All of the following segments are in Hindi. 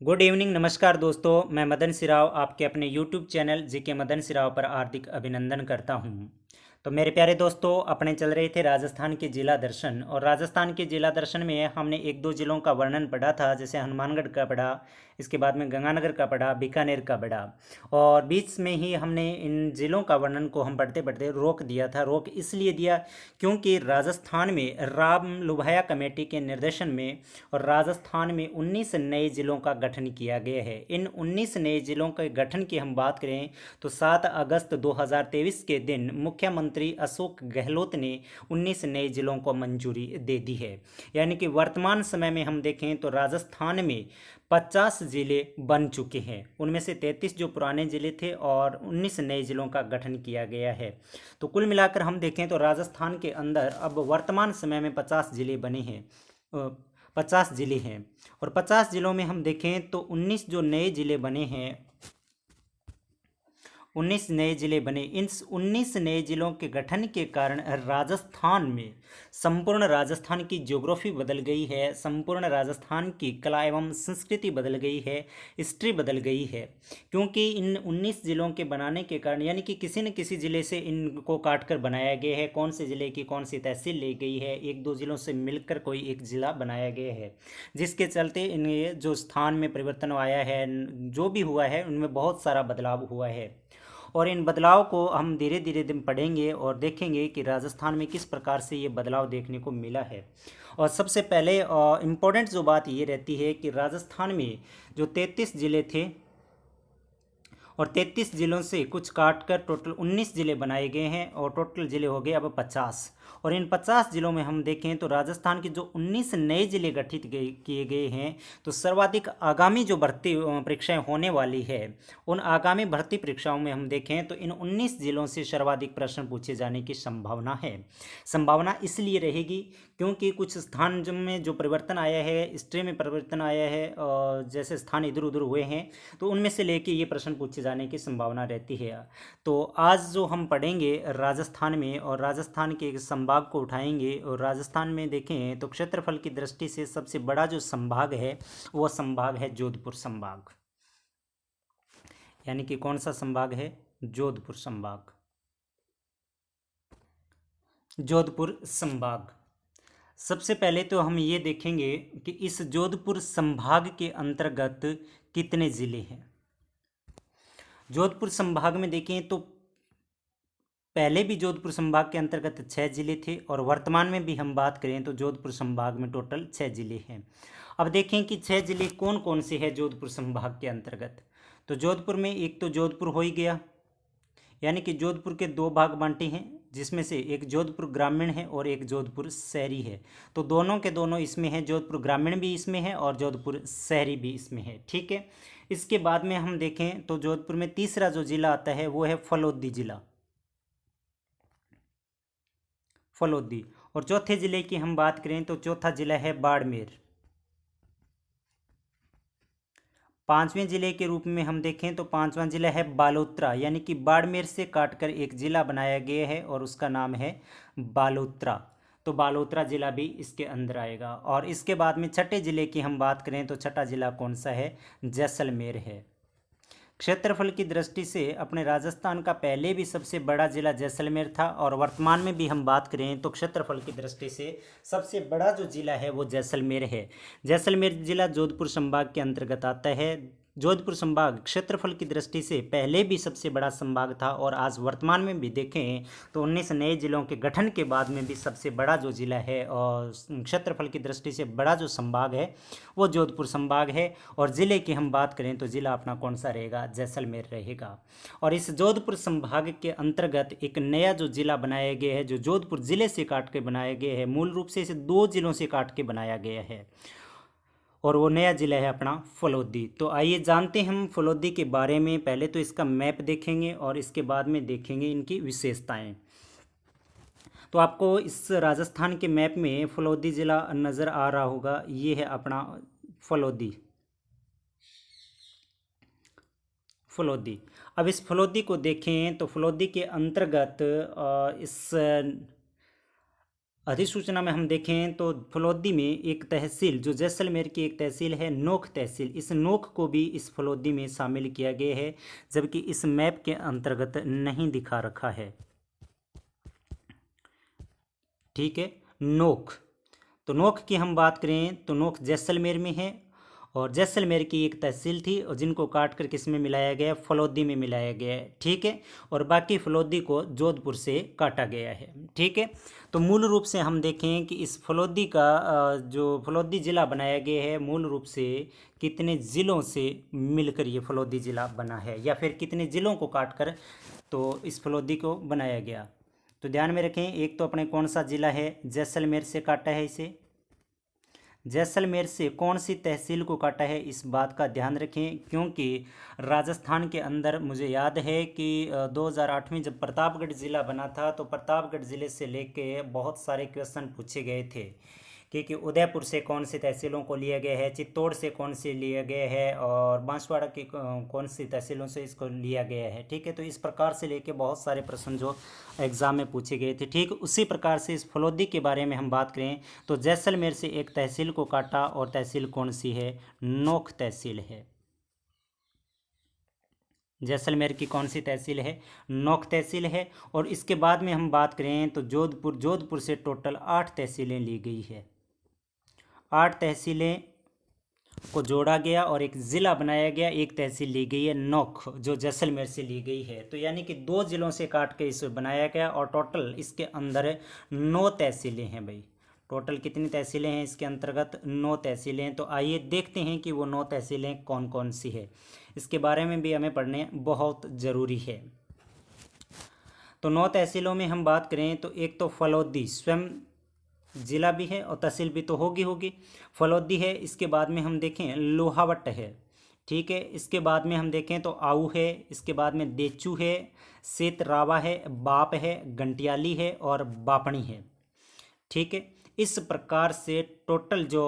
Good evening. नमस्कार दोस्तों, मैं मदन सिराव आपके अपने यूट्यूब चैनल जीके मदन सिराव पर हार्दिक अभिनंदन करता हूं। तो मेरे प्यारे दोस्तों, अपने चल रहे थे राजस्थान के जिला दर्शन, और राजस्थान के जिला दर्शन में हमने एक दो जिलों का वर्णन पढ़ा था, जैसे हनुमानगढ़ का पढ़ा, इसके बाद में गंगानगर का पढ़ा, बीकानेर का पढ़ा। और बीच में ही हमने इन जिलों का वर्णन को हम पढ़ते पढ़ते रोक दिया था। रोक इसलिए दिया क्योंकि राजस्थान में राम लुभाया कमेटी के निर्देशन में और राजस्थान में 19 नए जिलों का गठन किया गया है। इन 19 नए जिलों के गठन की हम बात करें तो 7 अगस्त 2023 के दिन मुख्यमंत्री अशोक गहलोत ने 19 नए जिलों को मंजूरी दे दी है। यानी कि वर्तमान समय में हम देखें तो राजस्थान में 50 जिले बन चुके हैं। उनमें से 33 जो पुराने जिले थे और 19 नए जिलों का गठन किया गया है। तो कुल मिलाकर हम देखें तो राजस्थान के अंदर अब वर्तमान समय में 50 जिले बने हैं। 50 जिले हैं, और 50 जिलों में हम देखें तो 19 जो नए जिले बने हैं, 19 नए जिले बने। इन 19 नए जिलों के गठन के कारण राजस्थान में संपूर्ण राजस्थान की ज्योग्राफी बदल गई है, संपूर्ण राजस्थान की कला एवं संस्कृति बदल गई है, हिस्ट्री बदल गई है। क्योंकि इन 19 जिलों के बनाने के कारण, यानी कि किसी न किसी ज़िले से इनको काट कर बनाया गया है। कौन से ज़िले की कौन सी तहसील ली गई है, एक दो ज़िलों से मिलकर कोई एक ज़िला बनाया गया है, जिसके चलते इनमें जो स्थान में परिवर्तन आया है, जो भी हुआ है, उनमें बहुत सारा बदलाव हुआ है। और इन बदलाव को हम धीरे धीरे दिन पढ़ेंगे और देखेंगे कि राजस्थान में किस प्रकार से ये बदलाव देखने को मिला है। और सबसे पहले इम्पोर्टेंट जो बात ये रहती है कि राजस्थान में जो 33 ज़िले थे और 33 जिलों से कुछ काट कर टोटल 19 ज़िले बनाए गए हैं, और टोटल ज़िले हो गए अब 50। और इन 50 जिलों में हम देखें तो राजस्थान के जो 19 नए ज़िले गठित किए गए हैं, तो सर्वाधिक आगामी जो भर्ती परीक्षाएं होने वाली है, उन आगामी भर्ती परीक्षाओं में हम देखें तो इन 19 जिलों से सर्वाधिक प्रश्न पूछे जाने की संभावना है। संभावना इसलिए रहेगी क्योंकि कुछ स्थान में जो परिवर्तन आया है, हिस्ट्री में परिवर्तन आया है, और जैसे स्थान इधर उधर हुए हैं, तो उनमें से लेके ये प्रश्न पूछे जाने की संभावना रहती है। तो आज जो हम पढ़ेंगे राजस्थान में, और राजस्थान के एक संभाग को उठाएंगे, और राजस्थान में देखें तो क्षेत्रफल की दृष्टि से सबसे बड़ा जो संभाग है वह संभाग है जोधपुर संभाग। यानी कि कौन सा संभाग है? जोधपुर संभाग। जोधपुर संभाग। सबसे पहले तो हम ये देखेंगे कि इस जोधपुर संभाग के अंतर्गत कितने ज़िले हैं। जोधपुर संभाग में देखें तो पहले भी जोधपुर संभाग के अंतर्गत 6 जिले थे, और वर्तमान में भी हम बात करें तो जोधपुर संभाग में टोटल 6 जिले हैं। अब देखें कि 6 जिले कौन कौन से हैं जोधपुर संभाग के अंतर्गत। तो जोधपुर में एक तो जोधपुर हो ही गया, यानी कि जोधपुर के दो भाग बांटे हैं, जिसमें से एक जोधपुर ग्रामीण है और एक जोधपुर शहरी है। तो दोनों के दोनों इसमें हैं, जोधपुर ग्रामीण भी इसमें है और जोधपुर शहरी भी इसमें है। ठीक है। इसके बाद में हम देखें तो जोधपुर में तीसरा जो जिला आता है वो है फलोदी जिला, फलोदी। और चौथे जिले की हम बात करें तो चौथा जिला है बाड़मेर। पांचवें जिले के रूप में हम देखें तो पांचवा जिला है बालोतरा, यानी कि बाड़मेर से काटकर एक जिला बनाया गया है और उसका नाम है बालोतरा। तो बालोतरा जिला भी इसके अंदर आएगा। और इसके बाद में छठे जिले की हम बात करें तो छठा जिला कौन सा है? जैसलमेर है। क्षेत्रफल की दृष्टि से अपने राजस्थान का पहले भी सबसे बड़ा जिला जैसलमेर था, और वर्तमान में भी हम बात करें तो क्षेत्रफल की दृष्टि से सबसे बड़ा जो जिला है वो जैसलमेर है। जैसलमेर जिला जोधपुर संभाग के अंतर्गत आता है। जोधपुर संभाग क्षेत्रफल की दृष्टि से पहले भी सबसे बड़ा संभाग था, और आज वर्तमान में भी देखें तो 19 नए जिलों के गठन के बाद में भी सबसे बड़ा जो जिला है और क्षेत्रफल की दृष्टि से बड़ा जो संभाग है वो जोधपुर संभाग है। और ज़िले की हम बात करें तो ज़िला अपना कौन सा रहेगा? जैसलमेर रहेगा। और इस जोधपुर संभाग के अंतर्गत एक नया जो ज़िला बनाया गया है, जो जोधपुर ज़िले से काट के बनाया गया है, मूल रूप से इसे 2 जिलों से काट के बनाया गया है, और वो नया ज़िला है अपना फलोदी। तो आइए जानते हैं हम फलोदी के बारे में। पहले तो इसका मैप देखेंगे और इसके बाद में देखेंगे इनकी विशेषताएं। तो आपको इस राजस्थान के मैप में फलोदी ज़िला नज़र आ रहा होगा। ये है अपना फलोदी। फलोदी। अब इस फलोदी को देखें तो फलोदी के अंतर्गत इस अधिसूचना में हम देखें तो फलौदी में एक तहसील जो जैसलमेर की एक तहसील है नोख तहसील, इस नोख को भी इस फलौदी में शामिल किया गया है, जबकि इस मैप के अंतर्गत नहीं दिखा रखा है। ठीक है, नोख, तो नोख की हम बात करें तो नोख जैसलमेर में है और जैसलमेर की एक तहसील थी और जिनको काट कर किस में मिलाया गया, फलौदी में मिलाया गया है। ठीक है, और बाकी फलौदी को जोधपुर से काटा गया है। ठीक है, तो मूल रूप से हम देखें कि इस फलौदी का जो फलौदी ज़िला बनाया गया है मूल रूप से कितने ज़िलों से मिलकर ये फलौदी ज़िला बना है, या फिर कितने ज़िलों को काट कर तो इस फलौदी को बनाया गया। तो ध्यान में रखें, एक तो अपने कौन सा ज़िला है, जैसलमेर से काटा है इसे, जैसलमेर से कौन सी तहसील को काटा है इस बात का ध्यान रखें, क्योंकि राजस्थान के अंदर मुझे याद है कि 2008 में जब प्रतापगढ़ ज़िला बना था तो प्रतापगढ़ ज़िले से लेके बहुत सारे क्वेश्चन पूछे गए थे कि उदयपुर से कौन सी तहसीलों को लिया गया है, चित्तौड़ से कौन से लिया गया है और बांसवाड़ा की कौन सी तहसीलों से इसको लिया गया है। ठीक है, तो इस प्रकार से लेके बहुत सारे प्रश्न जो एग्ज़ाम में पूछे गए थे। ठीक उसी प्रकार से इस फलौदी के बारे में हम बात करें तो जैसलमेर से एक तहसील को काटा और तहसील कौन सी है, नोख तहसील है। जैसलमेर की कौन सी तहसील है, नोख तहसील है। और इसके बाद में हम बात करें तो जोधपुर से टोटल 8 तहसीलें ली गई है, 8 तहसीलें को जोड़ा गया और एक ज़िला बनाया गया, एक तहसील ली गई है नोख जो जैसलमेर से ली गई है। तो यानी कि 2 ज़िलों से काट के इसे बनाया गया और टोटल इसके अंदर 9 तहसीलें हैं भाई। टोटल कितनी तहसीलें हैं इसके अंतर्गत, 9 तहसीलें हैं। तो आइए देखते हैं कि वो 9 तहसीलें कौन कौन सी है, इसके बारे में भी हमें पढ़ने बहुत ज़रूरी है। तो 9 तहसीलों में हम बात करें तो एक तो फलौदी स्वयं ज़िला भी है और तहसील भी तो होगी, फलौदी है। इसके बाद में हम देखें लोहावट है। ठीक है, इसके बाद में हम देखें तो आऊ है, इसके बाद में देचू है, सेतरावा है, बाप है, गंटियाली है और बापणी है। ठीक है, इस प्रकार से टोटल जो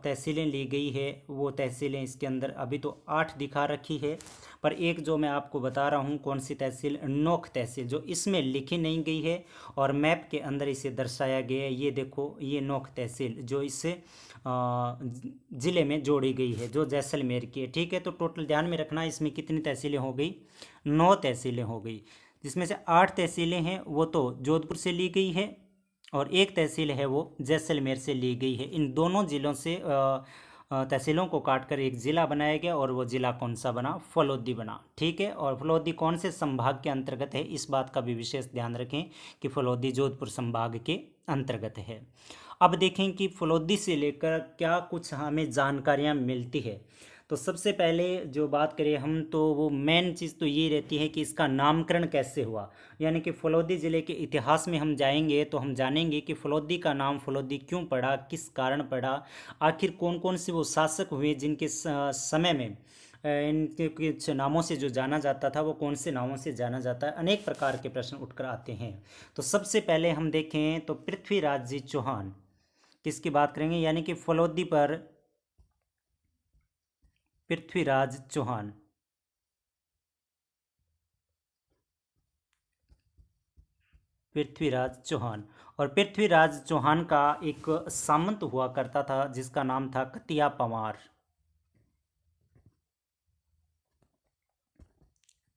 तहसीलें ली गई है वो तहसीलें इसके अंदर अभी तो 8 दिखा रखी है, पर एक जो मैं आपको बता रहा हूँ कौन सी तहसील, नोख तहसील, जो इसमें लिखी नहीं गई है और मैप के अंदर इसे दर्शाया गया है। ये देखो, ये नोख तहसील जो इस ज़िले में जोड़ी गई है जो जैसलमेर की है। ठीक है, तो टोटल ध्यान में रखना इसमें कितनी तहसीलें हो गई, 9 तहसीलें हो गई, जिसमें से 8 तहसीलें हैं वो तो जोधपुर से ली गई है और एक तहसील है वो जैसलमेर से ली गई है। इन दोनों ज़िलों से तहसीलों को काटकर एक ज़िला बनाया गया और वो ज़िला कौन सा बना, फलौदी बना। ठीक है, और फलौदी कौन से संभाग के अंतर्गत है इस बात का भी विशेष ध्यान रखें कि फलौदी जोधपुर संभाग के अंतर्गत है। अब देखें कि फलौदी से लेकर क्या कुछ हमें जानकारियाँ मिलती है। तो सबसे पहले जो बात करें हम तो वो मेन चीज़ तो ये रहती है कि इसका नामकरण कैसे हुआ, यानी कि फलौदी ज़िले के इतिहास में हम जाएंगे तो हम जानेंगे कि फलौदी का नाम फलौदी क्यों पड़ा, किस कारण पड़ा, आखिर कौन कौन से वो शासक हुए जिनके समय में इनके कुछ नामों से जो जाना जाता था वो कौन से नामों से जाना जाता है। अनेक प्रकार के प्रश्न उठकर आते हैं। तो सबसे पहले हम देखें तो पृथ्वीराज जी चौहान, किसकी बात करेंगे, यानी कि फलौदी पर पृथ्वीराज चौहान। पृथ्वीराज चौहान, और पृथ्वीराज चौहान का एक सामंत हुआ करता था जिसका नाम था कतिया पंवार।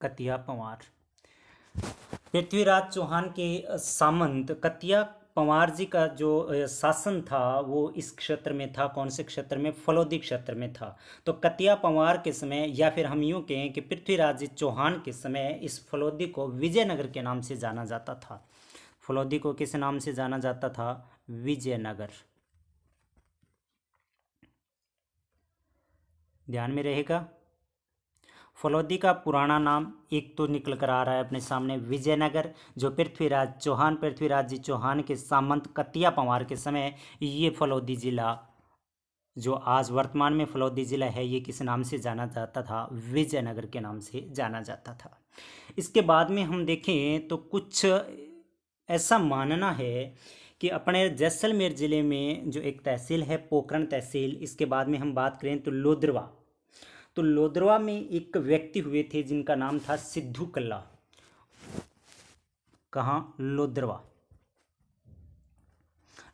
कतिया पंवार, पृथ्वीराज चौहान के सामंत कतिया पंवार जी का जो शासन था वो इस क्षेत्र में था, कौन से क्षेत्र में, फलौदी क्षेत्र में था। तो कतिया पंवार के समय, या फिर हम यूँ कहें कि पृथ्वीराज चौहान के समय इस फलौदी को विजयनगर के नाम से जाना जाता था। फलौदी को किस नाम से जाना जाता था, विजयनगर। ध्यान में रहेगा, फलौदी का पुराना नाम एक तो निकल कर आ रहा है अपने सामने, विजयनगर, जो पृथ्वीराज जी चौहान के सामंत कतिया पंवार के समय ये फलौदी ज़िला जो आज वर्तमान में फलौदी ज़िला है ये किस नाम से जाना जाता था, विजयनगर के नाम से जाना जाता था। इसके बाद में हम देखें तो कुछ ऐसा मानना है कि अपने जैसलमेर ज़िले में जो एक तहसील है पोकरण तहसील, इसके बाद में हम बात करें तो लोदरवा, तो लोदरवा में एक व्यक्ति हुए थे जिनका नाम था सिद्धू कल्ला। कहाँ, लोदरवा।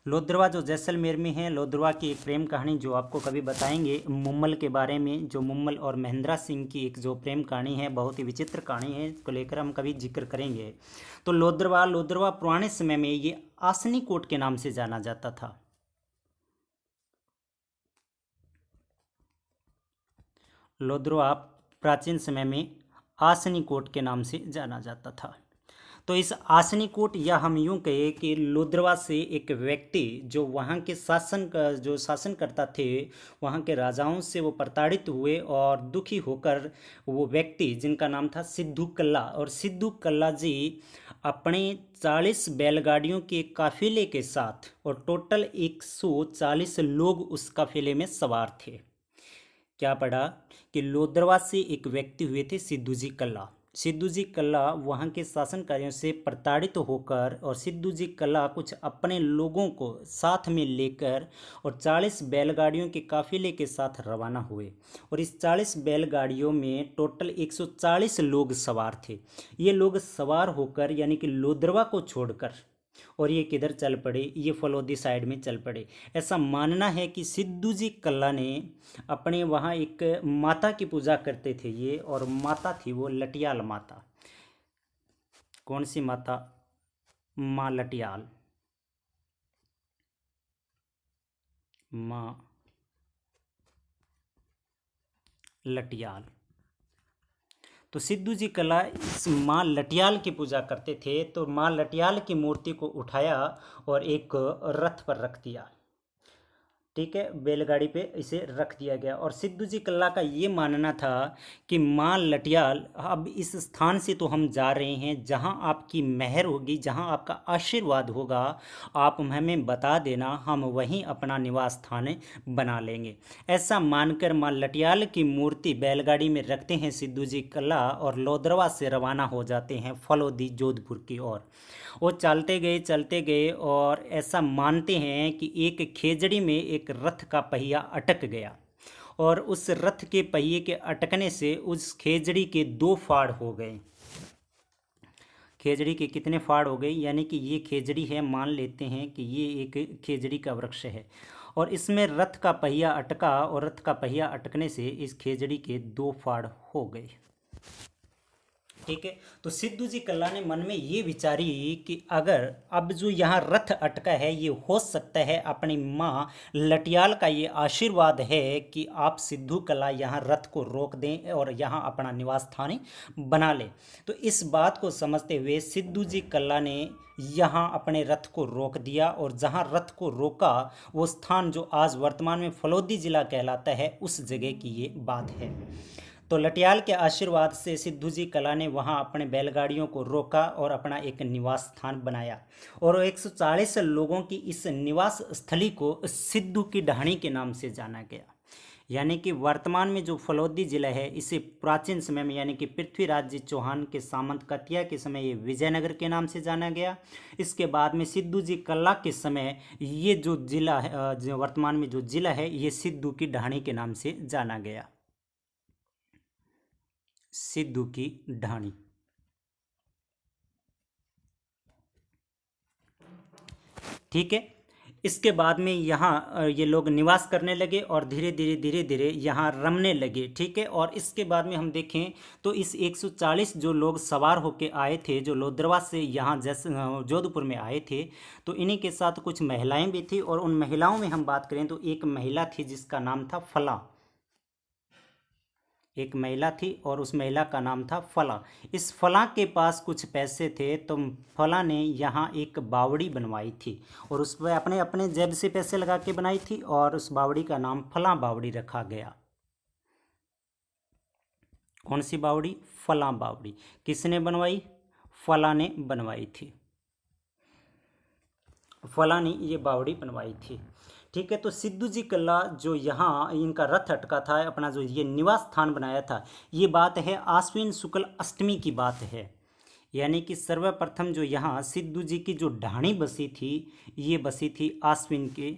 लोद्रवा जो जैसलमेर में है, लोद्रवा की एक प्रेम कहानी जो आपको कभी बताएंगे मुम्मल के बारे में, जो मुम्मल और महेंद्रा सिंह की एक जो प्रेम कहानी है, बहुत ही विचित्र कहानी है, इसको लेकर हम कभी जिक्र करेंगे। तो लोद्रवा लोद्रवा पुराने समय में ये आसनी कोट के नाम से जाना जाता था। लोद्रवा प्राचीन समय में आसनी कोट के नाम से जाना जाता था। तो इस आसनी कोट, या हम यूं कहें कि लोद्रवा से एक व्यक्ति जो वहाँ के जो शासन करता थे, वहाँ के राजाओं से वो प्रताड़ित हुए और दुखी होकर वो व्यक्ति, जिनका नाम था सिद्धू कल्ला, और सिद्धू कल्ला जी अपने 40 बैलगाड़ियों के काफिले के साथ, और टोटल 140 लोग उस काफिले में सवार थे। क्या पढ़ा कि लोद्रवा से एक व्यक्ति हुए थे सिद्धू जी कल्ला। सिद्धू जी कल्ला वहाँ के शासनकारियों से प्रताड़ित होकर, और सिद्धू जी कल्ला कुछ अपने लोगों को साथ में लेकर और 40 बैलगाड़ियों के काफिले के साथ रवाना हुए। और इस 40 बैलगाड़ियों में टोटल 140 लोग सवार थे। ये लोग सवार होकर, यानी कि लोद्रवा को छोड़कर, और ये किधर चल पड़े, ये फलोदी साइड में चल पड़े। ऐसा मानना है कि सिद्धू जी कल्ला ने अपने वहाँ एक माता की पूजा करते थे ये, और माता थी वो लटियाल माता। कौन सी माता? माँ लटियाल। माँ लटियाल। तो सिद्धू जी कल्ला इस माँ लटियाल की पूजा करते थे। तो माँ लटियाल की मूर्ति को उठाया और एक रथ पर रख दिया। ठीक है, बैलगाड़ी पे इसे रख दिया गया। और सिद्धू जी कल्ला का ये मानना था कि माँ लटियाल, अब इस स्थान से तो हम जा रहे हैं, जहाँ आपकी मेहर होगी, जहाँ आपका आशीर्वाद होगा, आप हमें बता देना, हम वहीं अपना निवास स्थान बना लेंगे। ऐसा मानकर माँ लटियाल की मूर्ति बैलगाड़ी में रखते हैं सिद्धू जी कल्ला, और लोद्रवा से रवाना हो जाते हैं फलोदी जोधपुर की ओर। वो चलते गए, और ऐसा मानते हैं कि एक खेजड़ी में एक रथ का पहिया अटक गया, और उस रथ के पहिए के अटकने से उस खेजड़ी के 2 फाड़ हो गए। खेजड़ी के कितने फाड़ हो गए? यानी कि ये खेजड़ी है, मान लेते हैं कि ये एक खेजड़ी का वृक्ष है, और इसमें रथ का पहिया अटका, और रथ का पहिया अटकने से इस खेजड़ी के 2 फाड़ हो गए। ठीक है, तो सिद्धू जी कल्ला ने मन में ये विचारी कि अगर अब जो यहाँ रथ अटका है, ये हो सकता है अपनी माँ लटियाल का ये आशीर्वाद है कि आप सिद्धू कल्ला यहाँ रथ को रोक दें और यहाँ अपना निवास स्थान बना लें। तो इस बात को समझते हुए सिद्धू जी कल्ला ने यहाँ अपने रथ को रोक दिया, और जहाँ रथ को रोका वो स्थान जो आज वर्तमान में फलोदी जिला कहलाता है, उस जगह की ये बात है। तो लटियाल के आशीर्वाद से सिद्धू जी कला ने वहाँ अपने बैलगाड़ियों को रोका और अपना एक निवास स्थान बनाया, और 140 लोगों की इस निवास स्थली को सिद्धू की ढाणी के नाम से जाना गया। यानी कि वर्तमान में जो फलोदी जिला है, इसे प्राचीन समय में, यानी कि पृथ्वीराज जी चौहान के सामंत कतिया के समय ये विजयनगर के नाम से जाना गया। इसके बाद में सिद्धू जी कल्ला के समय ये जो जिला है, जो वर्तमान में जो जिला है, ये सिद्धू की ढाणी के नाम से जाना गया। सिद्धू की ढाणी। ठीक है, इसके बाद में यहाँ ये लोग निवास करने लगे, और धीरे धीरे यहाँ रमने लगे। ठीक है, और इसके बाद में हम देखें तो इस 140 जो लोग सवार होके आए थे, जो लोद्रवा से यहाँ जैसे जोधपुर में आए थे, तो इन्हीं के साथ कुछ महिलाएं भी थी। और उन महिलाओं में हम बात करें तो एक महिला थी जिसका नाम था फला। एक महिला थी और उस महिला का नाम था फला। इस फला के पास कुछ पैसे थे, तो फला ने यहाँ एक बावड़ी बनवाई थी, और उस पर अपने अपने जेब से पैसे लगा के बनाई थी, और उस बावड़ी का नाम फला बावड़ी रखा गया। कौन सी बावड़ी? फला बावड़ी। किसने बनवाई? फला ने बनवाई थी। फला ने ये बावड़ी बनवाई थी। ठीक है, तो सिद्धू जी कल्ला जो यहाँ इनका रथ अटका था, अपना जो ये निवास स्थान बनाया था, ये बात है आश्विन शुक्ल अष्टमी की बात है। यानी कि सर्वप्रथम जो यहाँ सिद्धू जी की जो ढाणी बसी थी, ये बसी थी आश्विन के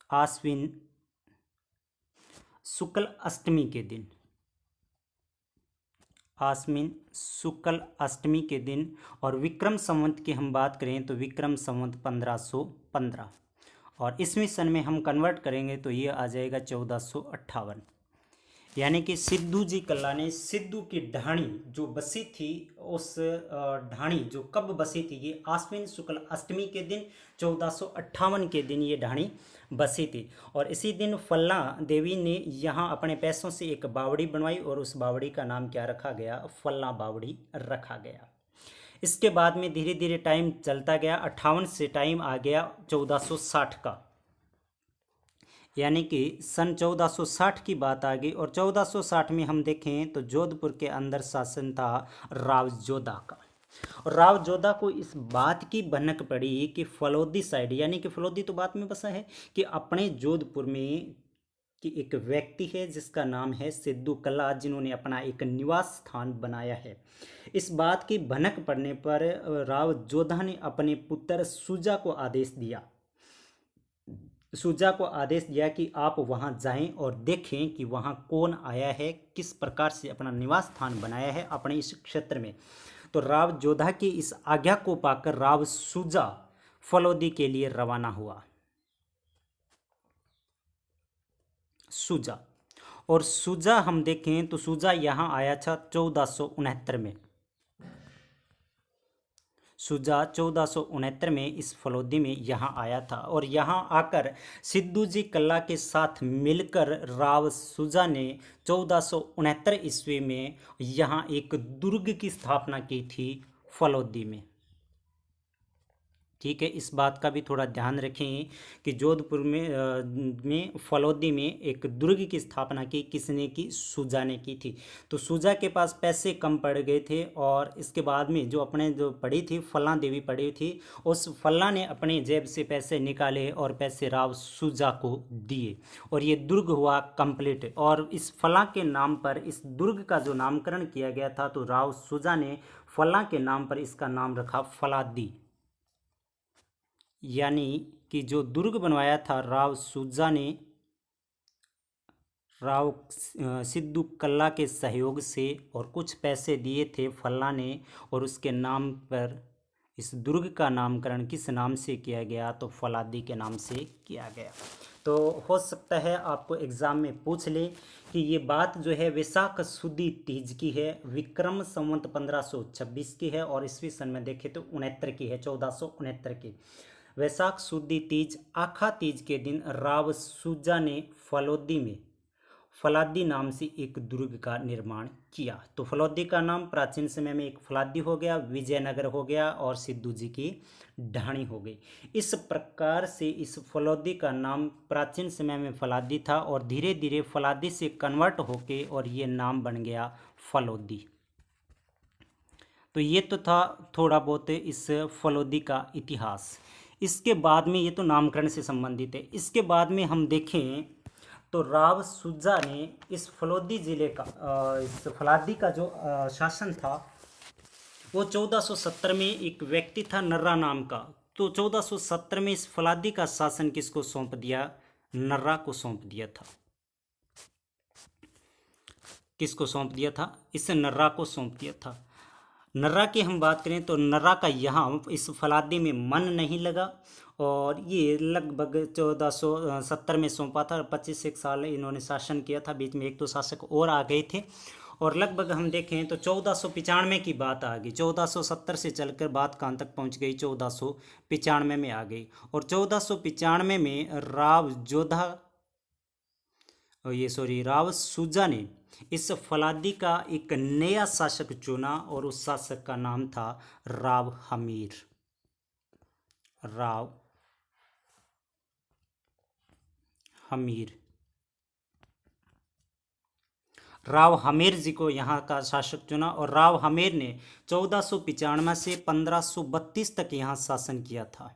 आश्विन शुक्ल अष्टमी के दिन। आश्विन शुक्ल अष्टमी के दिन, और विक्रम संवत की हम बात करें तो विक्रम संवत 1515, और ईस्वी सन में हम कन्वर्ट करेंगे तो ये आ जाएगा 1458। यानी कि सिद्धू जी कल्ला ने सिद्धू की ढाणी जो बसी थी, उस ढाणी जो कब बसी थी, ये आश्विन शुक्ल अष्टमी के दिन 1458 के दिन ये ढाणी बसी थी। और इसी दिन फल्ला देवी ने यहाँ अपने पैसों से एक बावड़ी बनवाई और उस बावड़ी का नाम क्या रखा गया, फल्ला बावड़ी रखा गया। इसके बाद में धीरे धीरे टाइम चलता गया, 58 से टाइम आ गया 1460 का, यानी कि सन 1460 की बात आ गई। और 1460 में हम देखें तो जोधपुर के अंदर शासन था राव जोधा का। और राव जोधा को इस बात की भनक पड़ी कि फलोदी साइड, यानी कि फलोदी तो बाद में बसा है, कि अपने जोधपुर में कि एक व्यक्ति है जिसका नाम है सिद्धू कल्ला, जिन्होंने अपना एक निवास स्थान बनाया है। इस बात की भनक पड़ने पर राव जोधा ने अपने पुत्र सुजा को आदेश दिया कि आप वहां जाएं और देखें कि वहां कौन आया है, किस प्रकार से अपना निवास स्थान बनाया है अपने इस क्षेत्र में। तो राव जोधा की इस आज्ञा को पाकर राव सुजा फलोदी के लिए रवाना हुआ। सुजा, और सुजा हम देखें तो सुजा यहां आया था 1469 में। सुजा 1469 में इस फलोदी में यहाँ आया था, और यहाँ आकर सिद्धू जी कल्ला के साथ मिलकर राव सुजा ने 1469 ईस्वी में यहाँ एक दुर्ग की स्थापना की थी फलोदी में। ठीक है, इस बात का भी थोड़ा ध्यान रखें कि जोधपुर में फलोदी में एक दुर्ग की स्थापना की किसने की, सुजा ने की थी। तो सुजा के पास पैसे कम पड़ गए थे, और इसके बाद में जो पड़ी थी फल्ला देवी पड़ी थी, उस फल्ला ने अपने जेब से पैसे निकाले और पैसे राव सुजा को दिए, और ये दुर्ग हुआ कंप्लीट। और इस फल्ला के नाम पर इस दुर्ग का जो नामकरण किया गया था, तो राव सुजा ने फल्ला के नाम पर इसका नाम रखा फलादी। यानी कि जो दुर्ग बनवाया था राव सुजा ने राव सिद्धू कल्ला के सहयोग से, और कुछ पैसे दिए थे फल्ला ने, और उसके नाम पर इस दुर्ग का नामकरण किस नाम से किया गया, तो फलादी के नाम से किया गया। तो हो सकता है आपको एग्ज़ाम में पूछ ले कि ये बात जो है वैशाख सुदी तीज की है, विक्रम संवत 1526 की है, और ईस्वी सन में देखें तो 69 की है, 1469 की। वैशाख सुदी तीज आखा तीज के दिन राव सुजा ने फलोदी में फलादी नाम से एक दुर्ग का निर्माण किया। तो फलोदी का नाम प्राचीन समय में एक फलादी हो गया, विजयनगर हो गया, और सिद्धू जी की ढाणी हो गई। इस प्रकार से इस फलोदी का नाम प्राचीन समय में फलादी था, और धीरे धीरे फलादी से कन्वर्ट होके और ये नाम बन गया फलोदी। तो ये तो था थोड़ा बहुत इस फलोदी का इतिहास। इसके बाद में, ये तो नामकरण से संबंधित है, इसके बाद में हम देखें तो राव सुजा ने इस फलोदी जिले का इस फलादी का जो शासन था वो 1470 में एक व्यक्ति था नर्रा नाम का। तो 1470 में इस फलादी का शासन किसको सौंप दिया, नर्रा को सौंप दिया था। किसको सौंप दिया था, इस नर्रा को सौंप दिया था। नर्रा की हम बात करें तो नर्रा का यहाँ इस फलादी में मन नहीं लगा, और ये लगभग 1470 में सौंपा था। 25 साल इन्होंने शासन किया था, बीच में एक दो शासक और आ गए थे, और लगभग हम देखें तो 1495 की बात आ गई। 1470 से चलकर बात कहाँ तक पहुँच गई, 1495 में आ गई। और 1495 में राव सुजा ने इस फलादी का एक नया शासक चुना, और उस शासक का नाम था राव हमीर। राव हमीर जी को यहाँ का शासक चुना, और राव हमीर ने 1495 से 1532 तक यहाँ शासन किया था।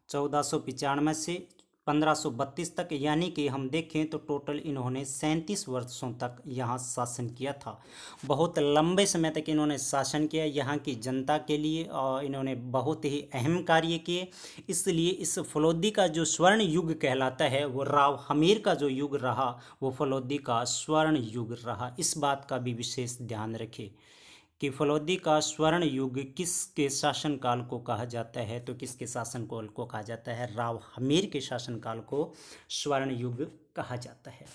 1495 से 1532 तक, यानी कि हम देखें तो टोटल इन्होंने 37 वर्षों तक यहाँ शासन किया था। बहुत लंबे समय तक इन्होंने शासन किया यहाँ की जनता के लिए, और इन्होंने बहुत ही अहम कार्य किए। इसलिए इस फलोदी का जो स्वर्ण युग कहलाता है, वो राव हमीर का जो युग रहा वो फलोदी का स्वर्ण युग रहा। इस बात का भी विशेष ध्यान रखें कि फलोदी का स्वर्ण युग किसके शासनकाल को कहा जाता है, तो किसके शासनकाल को कहा जाता है, राव हमीर के शासनकाल को स्वर्ण युग कहा जाता है।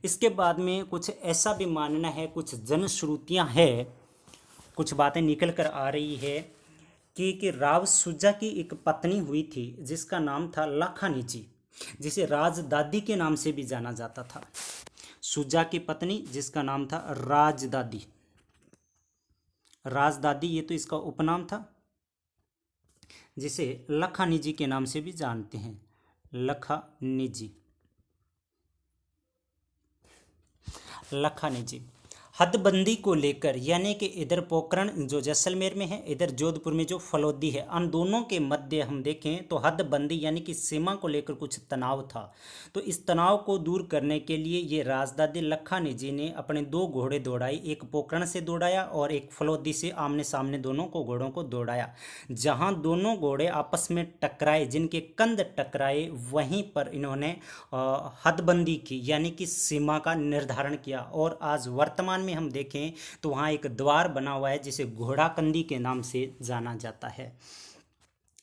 इसके बाद में कुछ ऐसा भी मानना है, कुछ जनश्रुतियाँ हैं, कुछ बातें निकल कर आ रही है कि राव सुजा की एक पत्नी हुई थी जिसका नाम था लखानी जी, जिसे राजदादी के नाम से भी जाना जाता था। सुजा की पत्नी जिसका नाम था राजदादी, राजदादी ये तो इसका उपनाम था, जिसे लखानी जी के नाम से भी जानते हैं, लखानी जी, लखानी जी। हदबंदी को लेकर, यानी कि इधर पोखरण जो जैसलमेर में है, इधर जोधपुर में जो फलोदी है, उन दोनों के मध्य हम देखें तो हदबंदी यानी कि सीमा को लेकर कुछ तनाव था। तो इस तनाव को दूर करने के लिए ये राजदादी लखानी जी ने अपने 2 घोड़े दौड़ाई, एक पोखरण से दौड़ाया और एक फलोदी से, आमने सामने दोनों को घोड़ों को दौड़ाया। जहां दोनों घोड़े आपस में टकराए, जिनके कंध टकराए, वहीं पर इन्होंने हदबंदी की यानी कि सीमा का निर्धारण किया। और आज वर्तमान में हम देखें तो वहाँ एक द्वार बना हुआ है जिसे घोड़ाकंदी के नाम से जाना जाता है।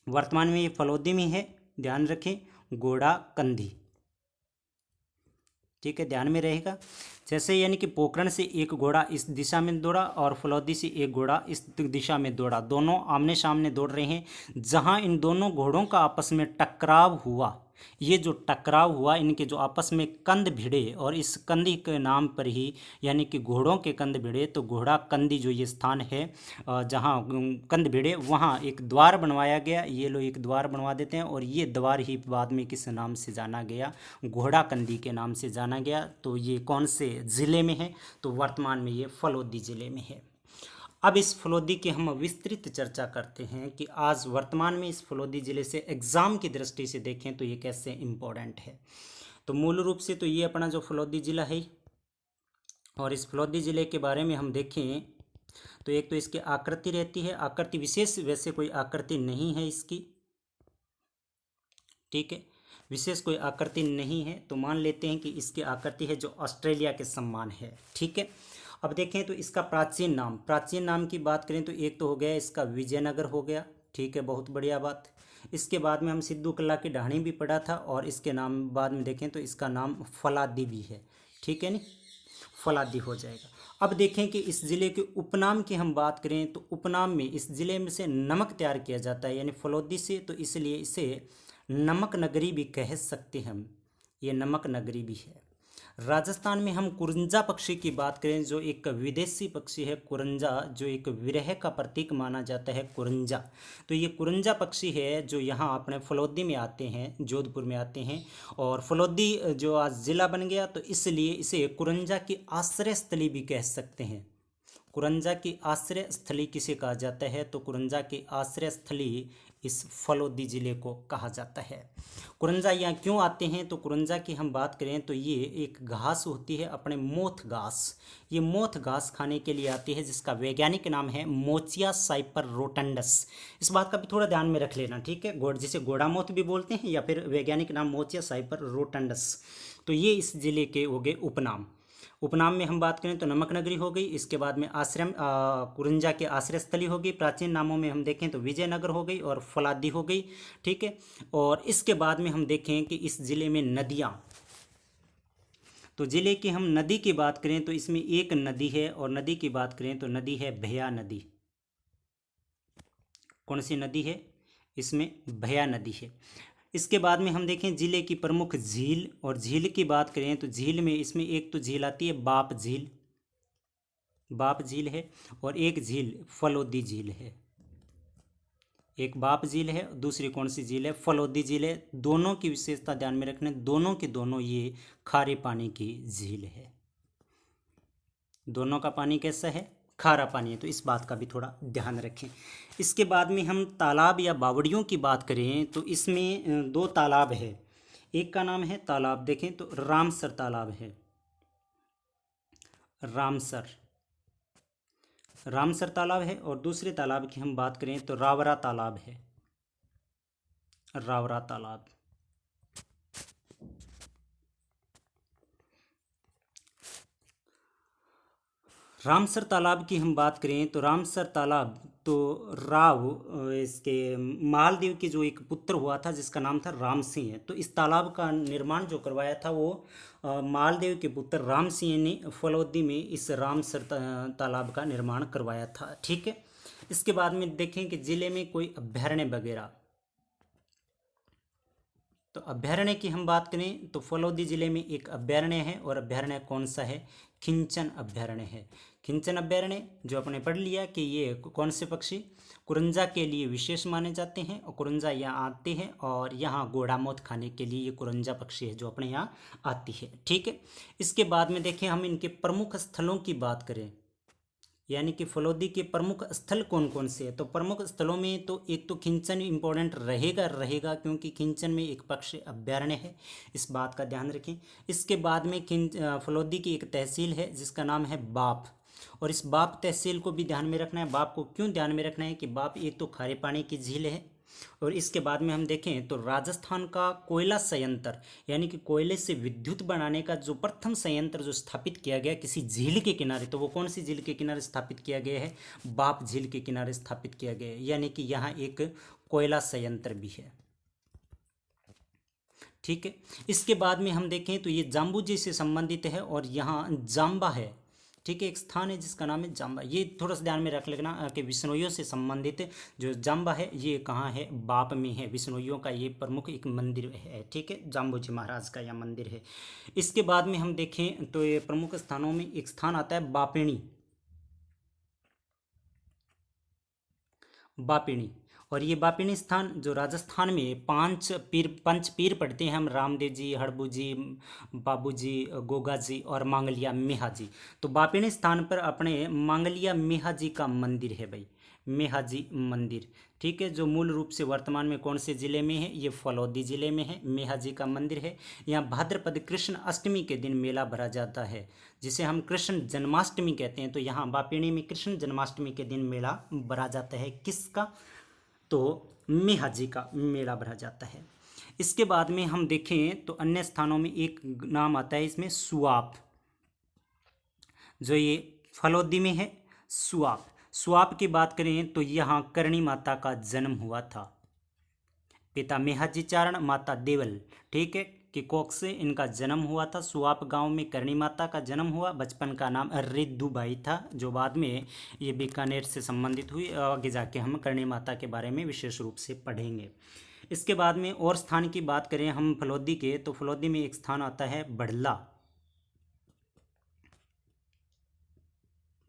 वर्तमान में ये फलोदी में है, ध्यान रखें, घोड़ाकंदी, ठीक है, ध्यान में रहेगा। जैसे यानी कि पोखरण से एक घोड़ा इस दिशा में दौड़ा और फलोदी से एक घोड़ा इस दिशा में दौड़ा, दोनों आमने सामने दौड़ रहे हैं। जहां इन दोनों घोड़ों का आपस में टकराव हुआ, ये जो टकराव हुआ, इनके जो आपस में कंध भिड़े, और इस कंधी के नाम पर ही यानी कि घोड़ों के कंध भिड़े, तो घोड़ा कंदी जो ये स्थान है जहाँ कंध भिड़े, वहाँ एक द्वार बनवाया गया। ये लोग एक द्वार बनवा देते हैं और ये द्वार ही बाद में किस नाम से जाना गया, घोड़ा कंदी के नाम से जाना गया। तो ये कौन से ज़िले में है, तो वर्तमान में ये फलोदी ज़िले में है। अब इस फलोदी की हम विस्तृत चर्चा करते हैं कि आज वर्तमान में इस फलोदी ज़िले से एग्ज़ाम की दृष्टि से देखें तो ये कैसे इम्पोर्टेंट है। तो मूल रूप से तो ये अपना जो फलोदी ज़िला है, और इस फलोदी ज़िले के बारे में हम देखें तो एक तो इसकी आकृति रहती है, आकृति विशेष वैसे कोई आकृति नहीं है इसकी, ठीक है, विशेष कोई आकृति नहीं है। तो मान लेते हैं कि इसकी आकृति है जो ऑस्ट्रेलिया के समान है, ठीक है। अब देखें तो इसका प्राचीन नाम की बात करें तो एक तो हो गया इसका विजयनगर हो गया, ठीक है, बहुत बढ़िया बात। इसके बाद में हम सिद्धू कल्ला की ढाणी भी पढ़ा था, और इसके नाम बाद में देखें तो इसका नाम फलादी भी है, ठीक है, नहीं, फलादी हो जाएगा। अब देखें कि इस ज़िले के उपनाम की हम बात करें तो उपनाम में इस ज़िले में से नमक तैयार किया जाता है, यानी फलोदी से, तो इसलिए इसे नमक नगरी भी कह सकते हैं हम, ये नमक नगरी भी है। राजस्थान में हम कुरंजा पक्षी की बात करें, जो एक विदेशी पक्षी है कुरंजा, जो एक विरह का प्रतीक माना जाता है कुरंजा। तो ये कुरंजा पक्षी है जो यहाँ अपने फलोदी में आते हैं, जोधपुर में आते हैं, और फलोदी जो आज ज़िला बन गया तो इसलिए इसे कुरंजा की आश्रय स्थली भी कह सकते हैं। कुरंजा की आश्रय स्थली किसे कहा जाता है, तो कुरंजा की आश्रय स्थली इस फलोदी ज़िले को कहा जाता है। कुरंजा यहाँ क्यों आते हैं, तो कुरंजा की हम बात करें तो ये एक घास होती है, अपने मोथ घास, ये मोथ घास खाने के लिए आती है, जिसका वैज्ञानिक नाम है मोचिया साइपर रोटंडस। इस बात का भी थोड़ा ध्यान में रख लेना, ठीक है, जिसे घोड़ा मोथ भी बोलते हैं, या फिर वैज्ञानिक नाम मोचिया साइपर रोटंडस। तो ये इस जिले के हो गए उपनाम। उपनाम में हम बात करें तो नमक नगरी हो गई, इसके बाद में आश्रम कुरंजा के आश्रय स्थली हो गई। प्राचीन नामों में हम देखें तो विजयनगर हो गई और फलादी हो गई, ठीक है। और इसके बाद में हम देखें कि इस ज़िले में नदियाँ, तो ज़िले की हम नदी की बात करें तो इसमें एक नदी है, और नदी की बात करें तो नदी है भैया नदी। कौन सी नदी है, इसमें भैया नदी है। इसके बाद में हम देखें ज़िले की प्रमुख झील, और झील की बात करें तो झील में इसमें एक तो झील आती है बाप झील, बाप झील है, और एक झील फलोदी झील है। एक बाप झील है, दूसरी कौन सी झील है, फलोदी झील है। दोनों की विशेषता ध्यान में रखना, दोनों के दोनों ये खारे पानी की झील है। दोनों का पानी कैसा है, खारा पानी है, तो इस बात का भी थोड़ा ध्यान रखें। इसके बाद में हम तालाब या बावड़ियों की बात करें तो इसमें 2 तालाब है, एक का नाम है तालाब, देखें तो रामसर तालाब है, रामसर, रामसर तालाब है। और दूसरे तालाब की हम बात करें तो रावरा तालाब है, रावरा तालाब। रामसर तालाब की हम बात करें तो रामसर तालाब तो इसके मालदेव के जो एक पुत्र हुआ था जिसका नाम था राम सिंह है, तो इस तालाब का निर्माण जो करवाया था वो मालदेव के पुत्र राम सिंह ने फलौदी में इस रामसर तालाब का निर्माण करवाया था। ठीक है, इसके बाद में देखें कि ज़िले में कोई अभ्यारण्य वगैरह, तो अभ्यारण्य की हम बात करें तो फलौदी जिले में एक अभ्यारण्य है, और अभ्यारण्य कौन सा है? खिंचन अभ्यारण्य है। खिंचन अभ्यारण्य जो आपने पढ़ लिया कि ये कौन से पक्षी कुरंजा के लिए विशेष माने जाते हैं, और कुरंजा यहाँ आते हैं, और यहाँ गोड़ामोत खाने के लिए ये कुरंजा पक्षी है जो अपने यहाँ आती है। ठीक है, इसके बाद में देखें हम इनके प्रमुख स्थलों की बात करें, यानी कि फलौदी के प्रमुख स्थल कौन कौन से हैं। तो प्रमुख स्थलों में तो एक तो खिंचन इंपॉर्टेंट रहेगा क्योंकि खिंचन में एक पक्षी अभ्यारण्य है, इस बात का ध्यान रखें। इसके बाद में फलौदी की एक तहसील है जिसका नाम है बाप, और इस बाप तहसील को भी ध्यान में रखना है। बाप को क्यों ध्यान में रखना है कि बाप एक तो खारे पानी की झील है, और इसके बाद में हम देखें तो राजस्थान का कोयला संयंत्र, यानी कि कोयले से विद्युत बनाने का जो प्रथम संयंत्र जो स्थापित किया गया किसी झील के किनारे, तो वो कौन सी झील के किनारे स्थापित किया गया है? बाप झील के किनारे स्थापित किया गया है, यानी कि यहाँ एक कोयला संयंत्र भी है। ठीक है, इसके बाद में हम देखें तो ये जाम्बूजी से संबंधित है, और यहाँ जाम्बा है। ठीक है, एक स्थान है जिसका नाम है जाम्बा, ये थोड़ा सा ध्यान में रख लेना कि विश्नोइयों से संबंधित जो जाम्बा है ये कहाँ है? बाप में है। विश्नोइयों का ये प्रमुख एक मंदिर है। ठीक है, जाम्बूजी महाराज का यह मंदिर है। इसके बाद में हम देखें तो ये प्रमुख स्थानों में एक स्थान आता है बापिणी, बापिणी। और ये बापिणी स्थान जो राजस्थान में पंच पीर पड़ते हैं हम, रामदेव जी, हड़बू जी, बाबू जी, गोगा जी और मांगलिया मेहा जी। तो बापिणी स्थान पर अपने मांगलिया मेहा जी का मंदिर है भाई, मेहा जी मंदिर। ठीक है, जो मूल रूप से वर्तमान में कौन से ज़िले में है? ये फलौदी ज़िले में है, मेहा जी का मंदिर है। यहाँ भाद्रपद कृष्ण अष्टमी के दिन मेला भरा जाता है जिसे हम कृष्ण जन्माष्टमी कहते हैं। तो यहाँ बापिणी में कृष्ण जन्माष्टमी के दिन मेला भरा जाता है, किसका? तो मेहा जी का मेला भरा जाता है। इसके बाद में हम देखें तो अन्य स्थानों में एक नाम आता है इसमें सुआप, जो ये फलौदी में है, सुआप। सुआप की बात करें तो यहाँ करणी माता का जन्म हुआ था, पिता मेहाजी चारण, माता देवल। ठीक है, कि कोख से इनका जन्म हुआ था। सुआप गांव में करणी माता का जन्म हुआ। बचपन का नाम रिद्धू बाई था, जो बाद में ये बीकानेर से संबंधित हुई। आगे जाके हम करणी माता के बारे में विशेष रूप से पढ़ेंगे। इसके बाद में और स्थान की बात करें हम फलौदी के, तो फलौदी में एक स्थान आता है बढ़ला,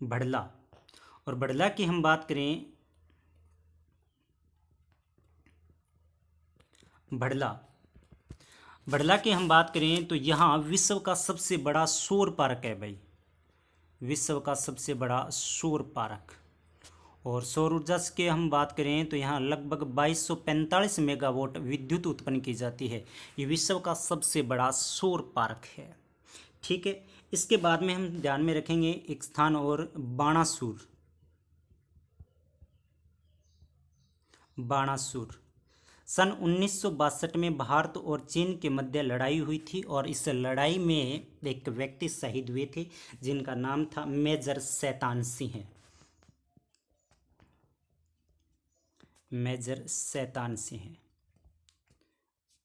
बढ़ला। और बढ़ला की हम बात करें, बढ़ला, बढ़ला की हम बात करें तो यहाँ विश्व का सबसे बड़ा सौर पार्क है भाई, विश्व का सबसे बड़ा सौर पार्क। और सौर ऊर्जा के हम बात करें तो यहाँ लगभग 2245 मेगावाट विद्युत उत्पन्न की जाती है। ये विश्व का सबसे बड़ा सौर पार्क है। ठीक है, इसके बाद में हम ध्यान में रखेंगे एक स्थान और, बाणासुर, बाणासुर। सन 1962 में भारत और चीन के मध्य लड़ाई हुई थी, और इस लड़ाई में एक व्यक्ति शहीद हुए थे जिनका नाम था मेजर शैतान सिंह, मेजर शैतान सिंह।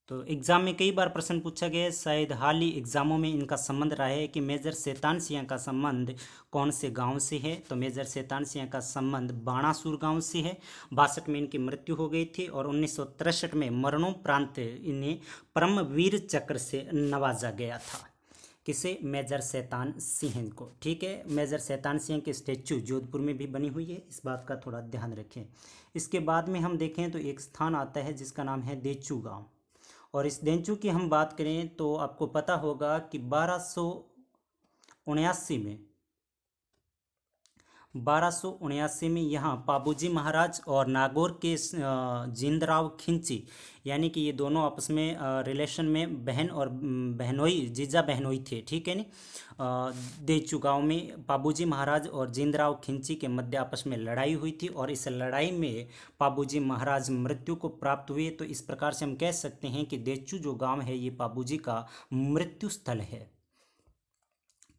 तो एग्ज़ाम में कई बार प्रश्न पूछा गया है, शायद हाल ही एग्ज़ामों में इनका संबंध रहा है कि मेजर शैतान सिंह का संबंध कौन से गांव से है। तो मेजर शैतान सिंह का संबंध बाणासुर गांव से है। 62 में इनकी मृत्यु हो गई थी, और 1963 में मरणोपरांत इन्हें परमवीर चक्र से नवाजा गया था। किसे? मेजर शैतान सिंह को। ठीक है, मेजर शैतान सिंह की स्टैचू जोधपुर में भी बनी हुई है, इस बात का थोड़ा ध्यान रखें। इसके बाद में हम देखें तो एक स्थान आता है जिसका नाम है देचू गाँव। और इस देचू की हम बात करें तो आपको पता होगा कि 1279 में 1279 में यहाँ पाबूजी महाराज और नागौर के जिंदराव खिंची, यानी कि ये दोनों आपस में रिलेशन में बहन और बहनोई, जीजा बहनोई थे, ठीक है नी। देचू गांव में पाबूजी महाराज और जिंदराव खिंची के मध्य आपस में लड़ाई हुई थी और इस लड़ाई में पाबूजी महाराज मृत्यु को प्राप्त हुए। तो इस प्रकार से हम कह सकते हैं कि देचू जो गांव है ये पाबूजी का मृत्यु स्थल है,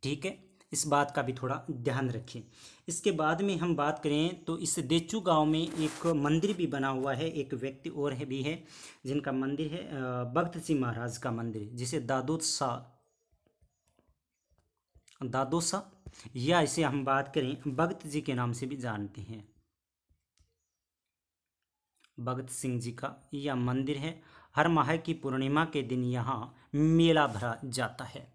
ठीक है। इस बात का भी थोड़ा ध्यान रखें। इसके बाद में हम बात करें तो इस देचू गांव में एक मंदिर भी बना हुआ है, एक व्यक्ति और है भी है जिनका मंदिर है भगत सिंह महाराज का मंदिर, जिसे दादोसा या इसे हम बात करें भगत जी के नाम से भी जानते हैं। भगत सिंह जी का यह मंदिर है। हर माह की पूर्णिमा के दिन यहाँ मेला भरा जाता है।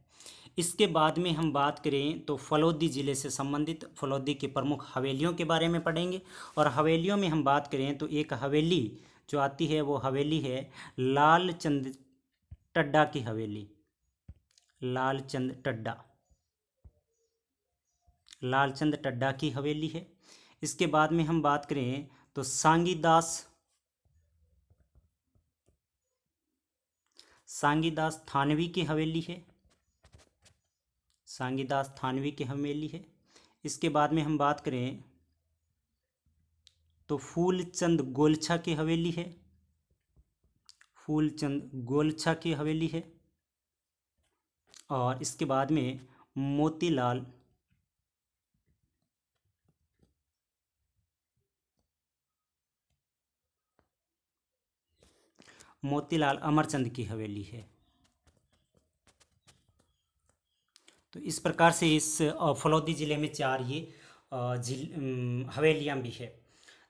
इसके बाद में हम बात करें तो फलोदी ज़िले से संबंधित फलोदी की प्रमुख हवेलियों के बारे में पढ़ेंगे। और हवेलियों में हम बात करें तो एक हवेली जो आती है वो हवेली है लालचंद टड्डा की हवेली, लालचंद टड्डा की हवेली है। इसके बाद में हम बात करें तो सांगीदास थानवी की हवेली है, सांगीदास थानवी की हवेली है। इसके बाद में हम बात करें तो फूलचंद गोलछा की हवेली है, फूलचंद गोलछा की हवेली है। और इसके बाद में मोतीलाल अमरचंद की हवेली है। तो इस प्रकार से इस फलोदी ज़िले में 4 ये हवेलियाँ भी है।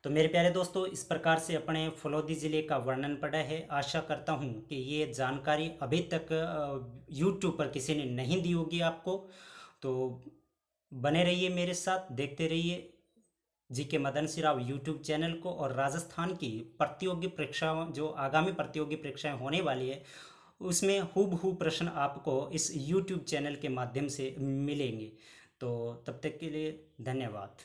तो मेरे प्यारे दोस्तों, इस प्रकार से अपने फलोदी ज़िले का वर्णन पढ़ा है। आशा करता हूँ कि ये जानकारी अभी तक यूट्यूब पर किसी ने नहीं दी होगी आपको। तो बने रहिए मेरे साथ, देखते रहिए जीके मदन सिराव यूट्यूब चैनल को। और राजस्थान की प्रतियोगी परीक्षाओं, जो आगामी प्रतियोगी परीक्षाएं होने वाली है, उसमें हूबहू प्रश्न आपको इस यूट्यूब चैनल के माध्यम से मिलेंगे। तो तब तक के लिए धन्यवाद।